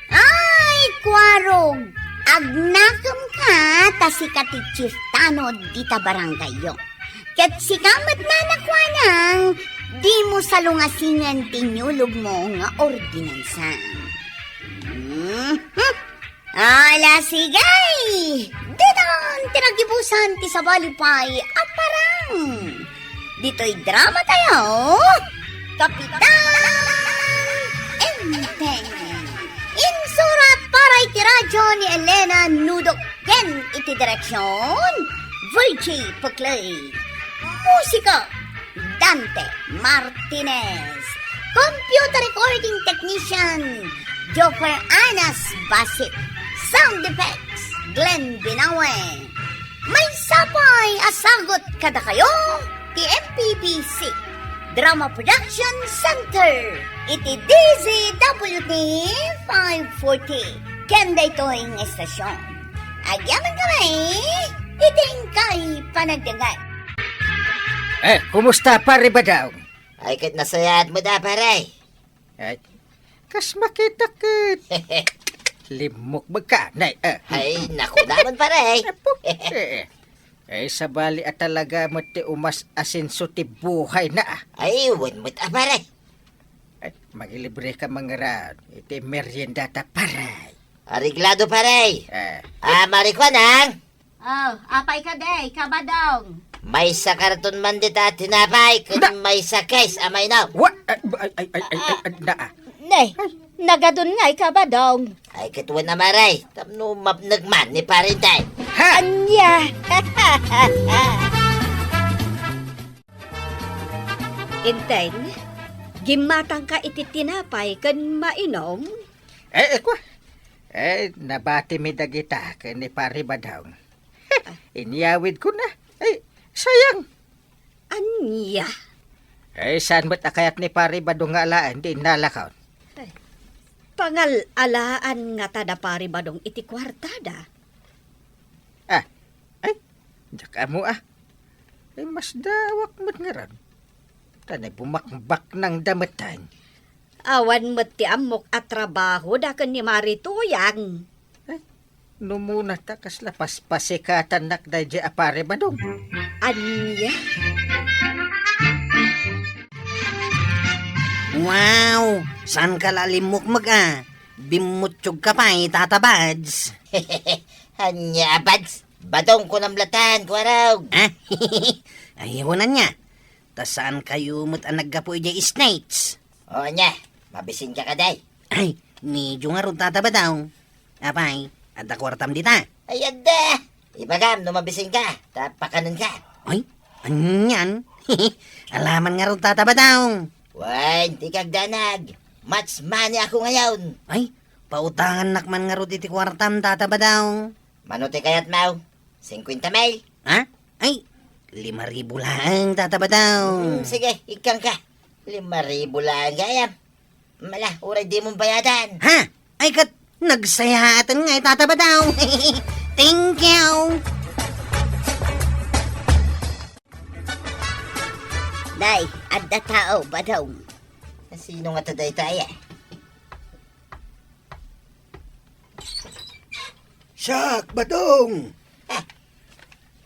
Speaker 2: Ay, kwarog! Agnakam ka, tasika ti Chief Tanod dita barangay yo. Ket sikamat na nakwanang, di mo salungasingan tinyulog mo nga ordinansa. Ala sigay! Ditan, tinagibusan ti sabalipay at parang. Dito'y drama tayo, Kapitan Enteng. Insurat para iti radyo ni Elena Nudok ken iti direksyon, Virgie Paclay. Musika, Dante Martinez. Computer recording technician, Joker Anas Basit. Sound effects, Glenn Binawe. May sapay asagot kada kayo, TMPBC Drama Production Center. Iti DZWT 540. Kenda ito'y estasyon. Agyaman kami, iting kay panagdagat.
Speaker 7: Kumusta pare ba daw?
Speaker 8: Ay, kat nasayad mo da, pare.
Speaker 7: Ay, kas makitakit. Limok magka, nay.
Speaker 8: Ay, naku naman, pare.
Speaker 7: Sabali at talaga mo ti umas asinso ti buhay na.
Speaker 8: Ay, wan mo't pare.
Speaker 7: Magilibre ka mga rad. Iti merienda ta paray.
Speaker 8: Ariglado, pare. Marikwanang.
Speaker 3: Apay ka day, kabadong.
Speaker 8: May sa karton man dita tinapay, kung may sa case, amay na.
Speaker 7: What? Ay,
Speaker 3: Nay, Nagadun nga ka ba dong?
Speaker 8: Ay katuwa na maray. Tapno mapnagman ni parintay.
Speaker 7: Ha!
Speaker 3: Anya! Inten, gimatang ka iti tinapay kan mainom?
Speaker 7: Ko. Nabati mi dagita kay ni pari badawng. Inyawid ko na. Sayang.
Speaker 3: Anya!
Speaker 7: Saan mo't akayat ni pari badong nga alaan, di nalakaw.
Speaker 3: Pangal-alaan nga tada pari ba dong iti kwartada?
Speaker 7: Diyak mo mas dawak mo't nga ron. Tanay bumakbak ng damatan.
Speaker 3: Awan mo't ti amok at trabaho da kan ni Marituyang.
Speaker 7: Numuna takas lapas pasikatan nakday di apare badong.
Speaker 3: Anya?
Speaker 5: Wow! Saan ka lalimukmag Bimutsog ka pa tatabads.
Speaker 8: Hanya, bads. Badong ko namlatan, kwaraw.
Speaker 5: Ayaw na niya. Tas saan kayo mo't naggapoy di snates?
Speaker 8: O nya, mabisin ka kaday.
Speaker 5: Ay, medyo nga ron tatabadaw. Apay, at kwartam dita.
Speaker 8: Ay, ada. Ibagam, mabisin ka. Tapakanan ka.
Speaker 5: Ay, anyan. Alaman nga ron tatabadaw.
Speaker 8: Wan, di kag danag. Much money ako ngayon.
Speaker 5: Ay, pautangan nakman nga ron iti kwartam tatabadaw.
Speaker 8: Manuti kayat mau. 50 mil.
Speaker 5: Ha? Ay, 5,000 lang tatabadaw.
Speaker 8: Sige, ikang ka. 5,000 lang gayam. Mala, uray di mong bayadan.
Speaker 5: Ha? Ay, kat nagsayatan nga tatabadaw. Thank you.
Speaker 2: Day, adda tao ba daw?
Speaker 8: Sino nga taday tayo?
Speaker 9: Sak, badong!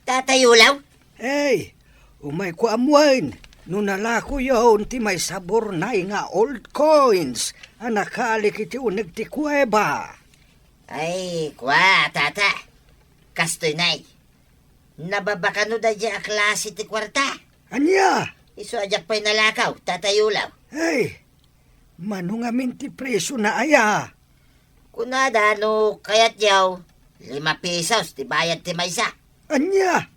Speaker 8: Tatayulaw?
Speaker 9: Hey, umay ko amuan. Nunalako yun, ti may sabor na nga old coins. Anakalik iti unag ti kuweba.
Speaker 8: Ay, kwa, tata. Kastoy nay. Nababakano da dya klase ti kwarta.
Speaker 9: Anya?
Speaker 8: Iso ajak pa'y nalakaw, tatayulaw.
Speaker 9: Hey, mano nga minti preso na aya.
Speaker 8: Kunada, no, kayat yaw. 5 pesos, ti bayad ti maysa.
Speaker 9: Anya?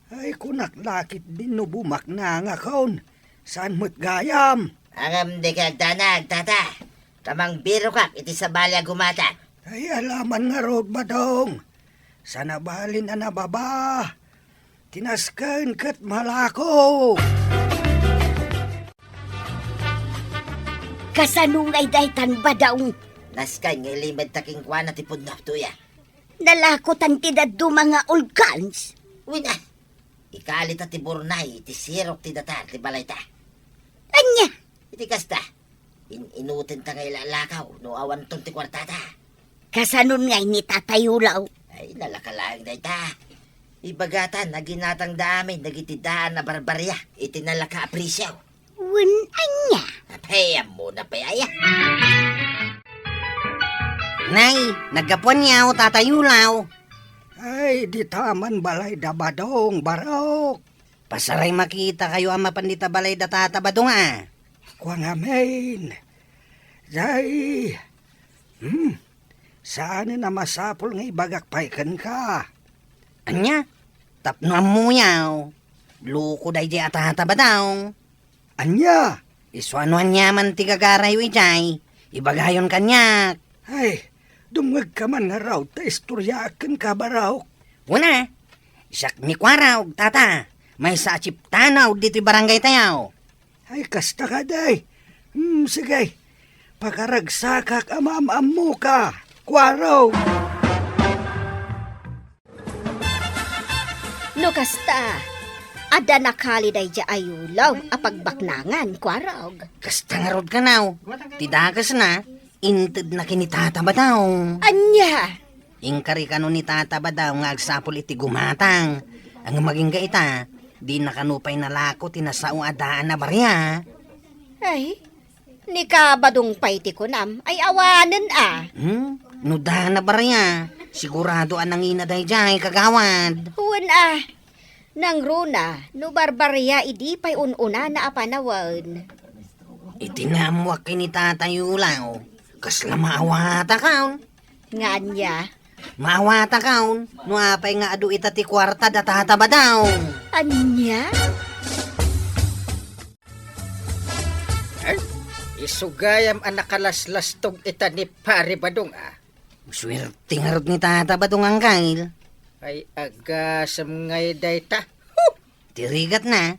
Speaker 9: Ay, kunak lakit din no bumak na nga kaon. Saan mo't gayam?
Speaker 8: Angam di kag danag, tata. Tamang biro kak, iti sa balya gumata.
Speaker 9: Ay, alaman nga rod badong. Sa nabalin na nababa. Tinaskan kat malako.
Speaker 2: Kasanungay daytan ba daw?
Speaker 8: Naskay nga ilimad taking kwa na tipod na tuya.
Speaker 2: Nalakotan ti daddo mga old cans.
Speaker 8: Wina, ikalit at tiburnay, iti sirok ti datar, ti balay ta.
Speaker 2: Anya?
Speaker 8: Iti kasta, inutin ta ngay lalakaw, no awan tong ti kwartata.
Speaker 2: Kasanun ngay ni tatayulaw.
Speaker 8: Ay, nalakalaang day ta. Ibagatan, naginatang dami, nagitidaan na barbarya, iti nalaka aprisyaw.
Speaker 2: Wen anya?
Speaker 8: Apayam mo na payaya.
Speaker 5: Nay, naggapuan niyaw, tatayulaw.
Speaker 9: Ay, di taman balay da badong, barok.
Speaker 5: Pasaray makita kayo ang mapandita balay da tatabadong
Speaker 9: Kwa nga main. Jay. Saan na masapol nga ibagak paikan ka?
Speaker 5: Anya, tapno mo yaw. Luko day di atatabadaw.
Speaker 9: Anya?
Speaker 5: Iswanuan niya man tigagarayo ijay. Ibagayon kanyak.
Speaker 9: Ay, dumwag ka man nga raw, ta istoryakan ka ba raw?
Speaker 5: Una, isak ni kwaraw, tata. May sa chiptanaw dito barangay tayaw.
Speaker 9: Ay, kasta ka day. Sige, pakaragsakak amam-am mo ka, kwaraw.
Speaker 3: No kasta, ada nakaliday dya ayulaw apagbaknangan, kwarog.
Speaker 5: Kasta nga rod ka naw. Tidagas na, inted na kinitataba daw.
Speaker 3: Anya?
Speaker 5: Ingkari ka no ni tataba daw nga agsapol iti gumatang. Ang maging gaita, di nakanupay na lako tinasaong adaan na barya.
Speaker 3: Ay, ni kabadong paiti ko nam, ay awanan
Speaker 5: Nuda na barya. Sigurado anang inaday jay kagawad.
Speaker 3: Huwan nang runa, no barbarya idi pa'y ununa na apanawan.
Speaker 5: Itinamwak kinitatayo lang. Kasla maawata kaon.
Speaker 3: Nga niya.
Speaker 5: Maawata kaon. No apay nga adu ita ti kwarta datata ba daw.
Speaker 3: Anya?
Speaker 7: Ay, isugayam ang nakalaslastog ita ni Pari Badong
Speaker 5: Swerte nga rod ni tata ba dong angkail.
Speaker 7: Ay agasam ngay dayta.
Speaker 5: Tirigat na.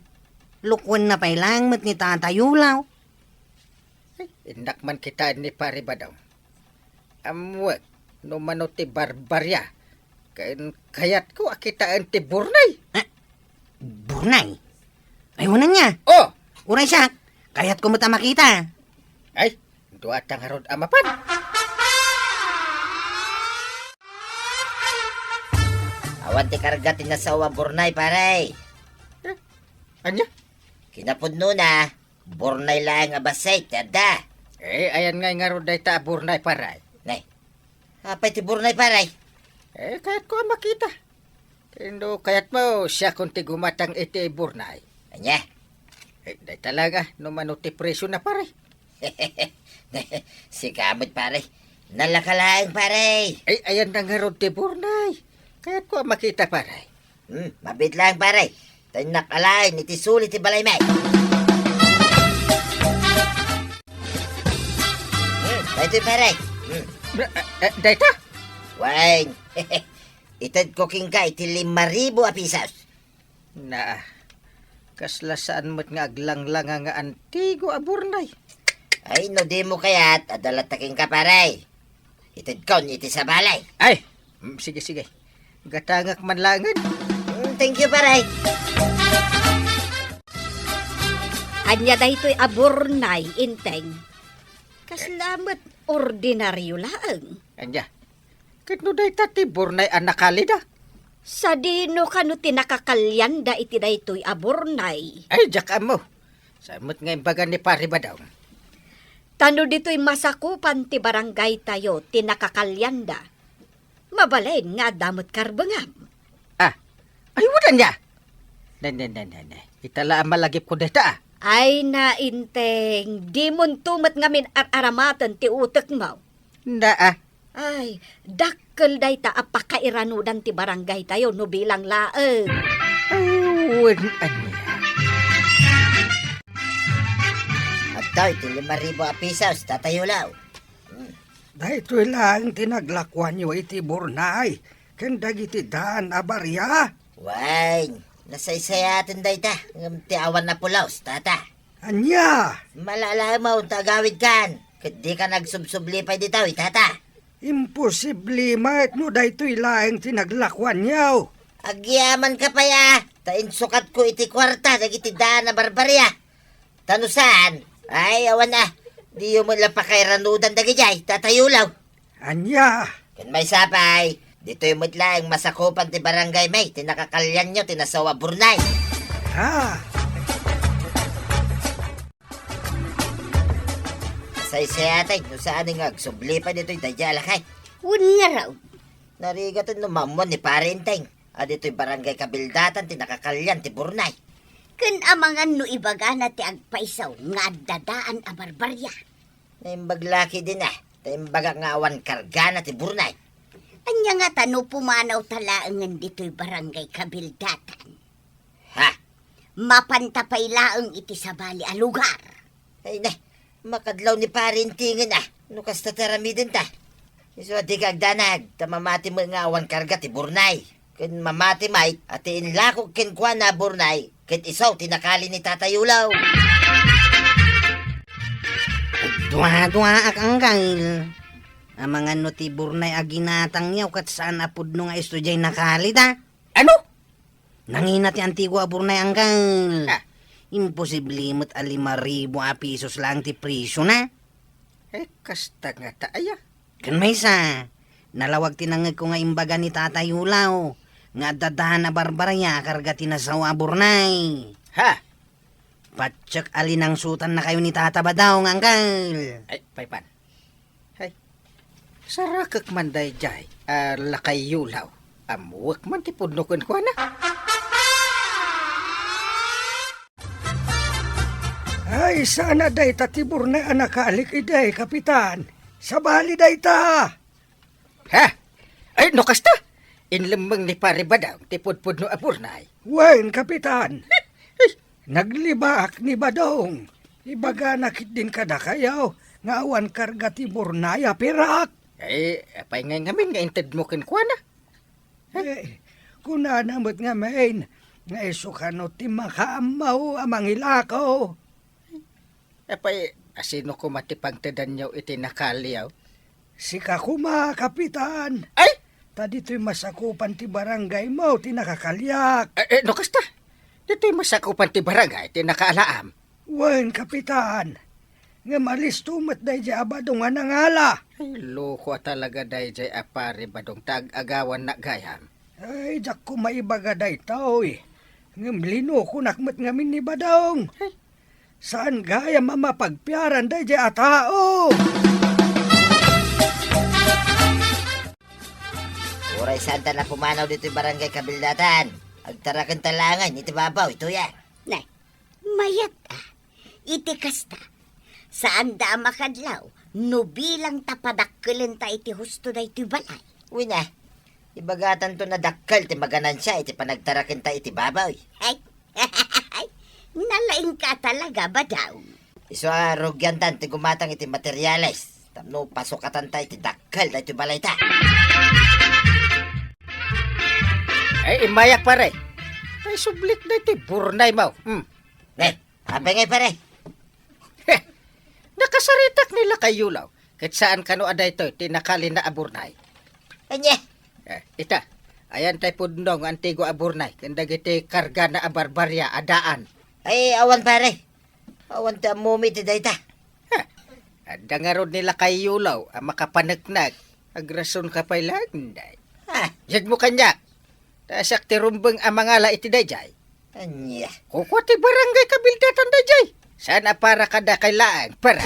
Speaker 5: Lukwan na pailang mat ni tata Yulaw.
Speaker 7: Ay, inak man kita ni Pari Badong. Amwag, no mano ti barbarya. Kayat ko akitaan ti Burnay.
Speaker 5: Burnay. Ay, unan niya.
Speaker 7: Oh!
Speaker 5: Uray siya. Kaya't ko mata makita.
Speaker 7: Ay, duat ang harod amapan.
Speaker 8: Awan ti karga tinasawa Burnay, paray.
Speaker 7: Anya?
Speaker 8: Kinapudno na, Burnay lang nga basay, tada.
Speaker 7: Ayan nga harod dayta Burnay paray.
Speaker 8: Nay, apay ti Burnay, paray.
Speaker 7: Kayat ko makita. Tindo kayat mo siya kung ti gumatang iti Burnay.
Speaker 8: Anya?
Speaker 7: Day talaga, no manuti presyo na paray.
Speaker 8: Si kamot, paray. Nalakalaang, paray.
Speaker 7: Ayan na nga ron ti Burnay. Kayat ko makita paray.
Speaker 8: Mabit lang, paray. Tayo nakalain, iti sulit ti balay, may. Ito, paray.
Speaker 7: Dayta?
Speaker 8: Wine. Itad ko king ka, iti 5,000 a pisas.
Speaker 7: Na, kaslasaan mo't nga aglang-lang nga antigo a Burnay.
Speaker 8: Ay, no di mo kaya't, adalataking ka, paray. Itad ko, iti sa balay.
Speaker 7: Ay, sige. Gatangak man langan.
Speaker 8: Thank you, paray.
Speaker 3: Anya daytoy aburnay, inteng. Kaslamat ordinaryo lang.
Speaker 7: Anya, kitno dayta ti Burnay ang nakalida.
Speaker 3: Sa dino kano tinakakalyanda iti daytoy aburnay.
Speaker 7: Ay, diyak mo. Samot nga imbaga ni Pari Badaw.
Speaker 3: Tano dito'y masakupan ti barangay tayo, tinakakalyanda. Mabalain nga damot karbangam.
Speaker 7: Ay, wala niya. Na. Itala ang malagip ko dita.
Speaker 3: Ay nainteng, di mon tumat ngamin aramatan ti utek mo.
Speaker 7: Na.
Speaker 3: Ay, dakkel day ta apakairanudan ti barangay tayo no bilang laeng.
Speaker 7: Ayun, anya.
Speaker 8: At daw, iti 5,000 a pisas, tatayo law.
Speaker 9: Dahito lang tinaglakwan nyo iti Burnay. Kandag iti daan abarya.
Speaker 8: Wine, nasaysayatin day ta. Ti awan na pulaos, tata.
Speaker 9: Anya,
Speaker 8: Malala mo, tagawid kan. Kat di ka nagsubsublipay ditaw, tata.
Speaker 9: imposible mat no dahito lang tinaglakwan nyo.
Speaker 8: Agyaman ka pa ya. Tain sukat ko iti kwarta, dagiti daan na barbarya. Tano saan? Ay, awan na. Di yung mula pa kay ranudan dagijay, tatayo law.
Speaker 9: Anya,
Speaker 8: Kan may sapay, dito yung mutla ang masakupan ti barangay may, tinakakalyan nyo, tinasawa Burnay.
Speaker 9: ha,
Speaker 8: Say-sayatay, no saan nga, subli pa dito yung tadyalakay.
Speaker 2: Un nga raw.
Speaker 8: Narigaton no mamon ni parenteng. Dito yung barangay kabildatan, tinakakalyan ti Burnay.
Speaker 2: Kun amangan no ibaga na ti agpaisaw nga dadaan a barbarya.
Speaker 8: Naimbaglaki din taimbaga nga awan karga na ti Burnay.
Speaker 2: Anya nga tano pumanaw talaangan dito'y barangay kabildatan.
Speaker 8: Ha?
Speaker 2: Mapantapay laeng iti sa bali a lugar.
Speaker 8: Ay na, makadlaw ni parentingin Nukas tataramidin ta. Iso di kagdanag, tamamati mo nga awan karga ti Burnay. Kun mamati may, atiin lakog kinkwa na Burnay, kit isaw tinakali ni Tatayulaw.
Speaker 5: Dua ak angkail. Amangan no ti Burnay aginatang yaw kat saan apud no nga estudyay nakalita.
Speaker 7: Ano?
Speaker 5: Nangina ti antigua Burnay angkail. Imposible mo't 5,000 a pisos lang ti presyo na.
Speaker 7: Kasta nga taaya.
Speaker 5: Kan may sa, nalawag tinangag ko nga imbaga ni Tatay Ulaw. Nga dadahan na barbarya karga tinasawa Burnay.
Speaker 7: Ha?
Speaker 5: Patsak alinang sutan na kayo ni Tata Badaw ng angkal.
Speaker 7: Ay, paypan. Hay. Sarakak man day jay. Lakay Yulaw. Amuwak man ti pudnukon ko na.
Speaker 9: ay sana day tatibur na anakalik iday, kapitan. Sa bali dayta.
Speaker 7: Ha? Ay, no kasta. Inlamang ni pare ba daw, tipod-pod no aburnay.
Speaker 9: Wen, kapitan. Naglibak ni Badong. Ibaga nakit din kada kayaw. Nga awan karga ti Burnay pirak.
Speaker 7: Ay, apay nga ngamin nga inted mo kinkwana.
Speaker 9: Kuna namot nga main. Nga isukano ti makaamaw amang ilakaw.
Speaker 7: Apay, asino ko matipang tedanyaw iti nakaliyaw.
Speaker 9: Si Kakuma, kapitan.
Speaker 7: Ay!
Speaker 9: Tadi to'y masakupan ti barangay mo, ti nakakalyak.
Speaker 7: No kasta. Dito'y masakupan ti barangay, ti nakaalaam.
Speaker 9: Wen, kapitan. Nga malis tumat day di abadong nga nangala.
Speaker 7: Ay, loko talaga day jay apari badong tag-agawan na gayam.
Speaker 9: Ay, jak ko maibaga day taoy. Nga mlino ko nakmat ngamin ni Badong. Saan gaya mamapagpiaran day di atao?
Speaker 8: Uray santa na pumanaw dito yung barangay Kabildatan. Agtarakan talangan, iti babaw, ito yan.
Speaker 2: Nay, mayat iti kasta. Saan da makadlaw, no bilang tapadakkelin ta iti husto da iti balay.
Speaker 8: Uy na, ibagatan to na dakkal, ti maganan siya, iti panagtarakan ta iti babaw.
Speaker 2: Ay, nalaing ka talaga ba daw?
Speaker 8: Iso arogyantan, ti gumatang iti materialis. Tamno pasukatan ta iti dakkal, da iti balay ta.
Speaker 7: Ay, imayak pare. Ay, sublit na iti burnay mo.
Speaker 8: Ne, apa ngay pare?
Speaker 7: Nakasaritak nila kay Yulaw. Kahit saan kano aday ito, tinakali na aburnay.
Speaker 8: Anya?
Speaker 7: Ita, ayan tayo pudnong antigo aburnay. Kandag iti karga na abarbarya, adaan.
Speaker 8: Ay, awan pare. Awan ta mumi ti dayta.
Speaker 7: Ada nga ron nila kay Yulaw, ang makapanagnak. Agrason ka pa'y landay.
Speaker 8: Ha?
Speaker 7: Yag mo kanyak. Tasak ti rumbeng ang mangala iti dayjay.
Speaker 8: Anya?
Speaker 7: Kuko ti barangay Kabildatan dayjay. Sana para kada kailaan, para.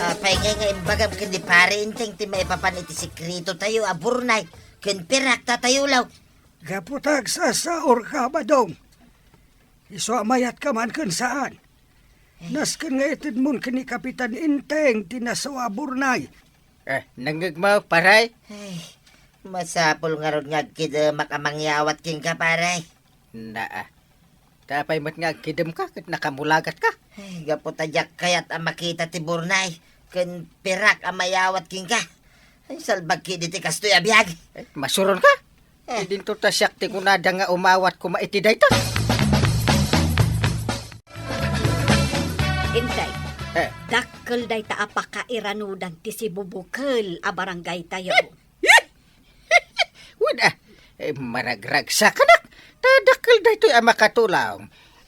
Speaker 8: Apay nga imbagam kundi pare inteng ti maipapan iti sikrito tayo aburnay. Ken pirak ta tayo law.
Speaker 9: Gaputag sa saor ka, Badong. Iso amayat ka man kun saan. Nasken nga itid mon kini Kapitan Inteng, tinasawa Burnay.
Speaker 7: Nangagmaw, paray.
Speaker 8: Ay, masapol nga ron nga kid makamangyawat king ka pare.
Speaker 7: Tapay mat nga kidem ka, kat nakamulagat ka.
Speaker 8: Ay, gaputadyak kayat ang makita ti Burnay. Ken pirak ang mayawat king ka. Ay, salbag kid iti kastoy abiyag.
Speaker 7: Masuron ka. Idinto ta siyak ti kunada nga umawat ko maitiday ta.
Speaker 3: Intay, dakkel day ta apakairanudan ti si Bubukal a barangay tayo.
Speaker 7: Wala, maragragsa ka nak. Tadakkel da ito ang makatulaw.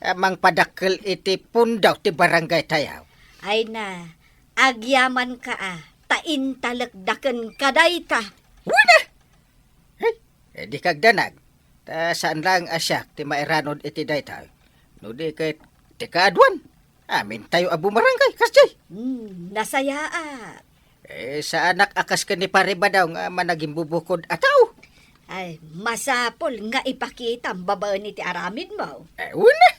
Speaker 7: Amang padakkel iti pundaw ti barangay tayaw.
Speaker 3: Ay na, agyaman ka taintalagdaken ka day ta.
Speaker 7: Wala! Di kagdanag. Saan lang asyak ti mairanod iti dayta. No di kay ti kaadwan. Amin tayo abu barangay, kasjay.
Speaker 3: Nasayaat.
Speaker 7: Sa anak akas ka ni pare ba daw nga managing bubukod ataw?
Speaker 3: Ay, masapol nga ipakita ang babaan ni ti aramid mo.
Speaker 7: Una.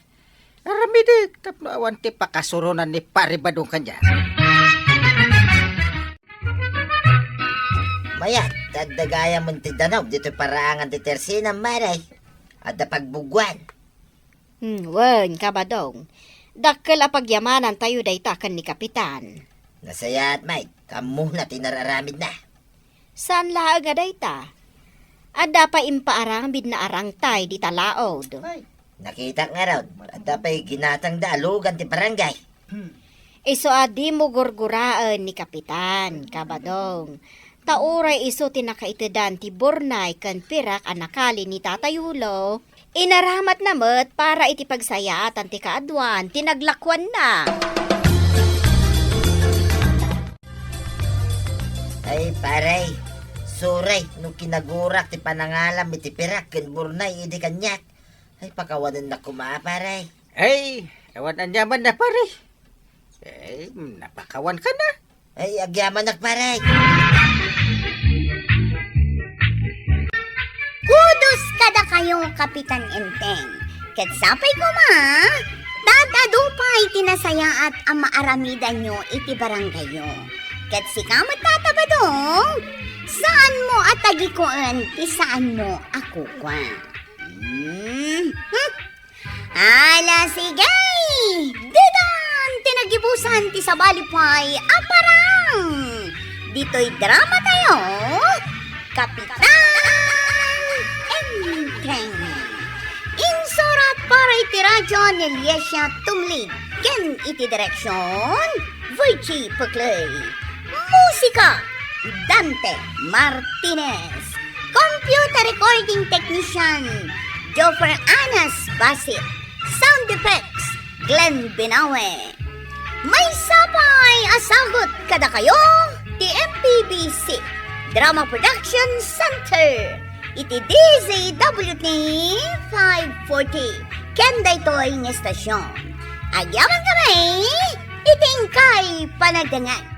Speaker 7: Aramid tapno awan ti pakasuronan ni pare ba daw kanya.
Speaker 8: Maya, dagdagaya mo ti danaw dito paraangan ti tersina maray. At pagbugwan.
Speaker 3: Wen, kabadong. Dakkel a pagyamanan tayo daytakan ni Kapitan.
Speaker 8: Nasayaat, Mike. Kamu na tinararamid na.
Speaker 3: Saan laang nga dayta? Ada pa impaaramid na arangtay di talaod.
Speaker 8: Nakita nga raw. At pa'y ginatang daalugan ti barangay.
Speaker 3: Iso adi mo gurguraan ni Kapitan, kabadong. Tauray iso tinakaitedan ti Burnay kan pirak anakali ni Tatayulo. Inaramat namet para iti pagsayatan ti kaadwan, tinaglakwan na.
Speaker 8: Ay, paray. Suray, nung kinagurak ti panangalam iti pirak ken Burnay idi kanyak. Ay, pakawanan na kumaparay.
Speaker 7: Ay, awan anyaman na pare. Napakawan ka na.
Speaker 8: Ay, agyaman na paray.
Speaker 2: Kudos kada kayong Kapitan Enteng. Ket sapay ko ma, Madupay tinasaya at ang maaramidan nyo iti baranggayo. Kat si kamat tatabadong, saan mo at tagikuan, ti saan mo ako kwa. Ala sigay! Didan! Tinagibusan ti sa balipay, aparang! Dito'y drama tayo, Kapitan Enteng! Insurat para iti radyo ni Liesia Tumlid, ken iti direksyon, Virgie Puclay. Musika, Dante Martinez. Computer recording technician, Joffer Anas Basit. Sound effects, Glenn Binawe. May sapay asagot kada kayo, ti MPBC Drama Production Center. Iti DZWT 540. Kenda ito'y ng estasyon. Agyaman kami, itingkay panagdangan.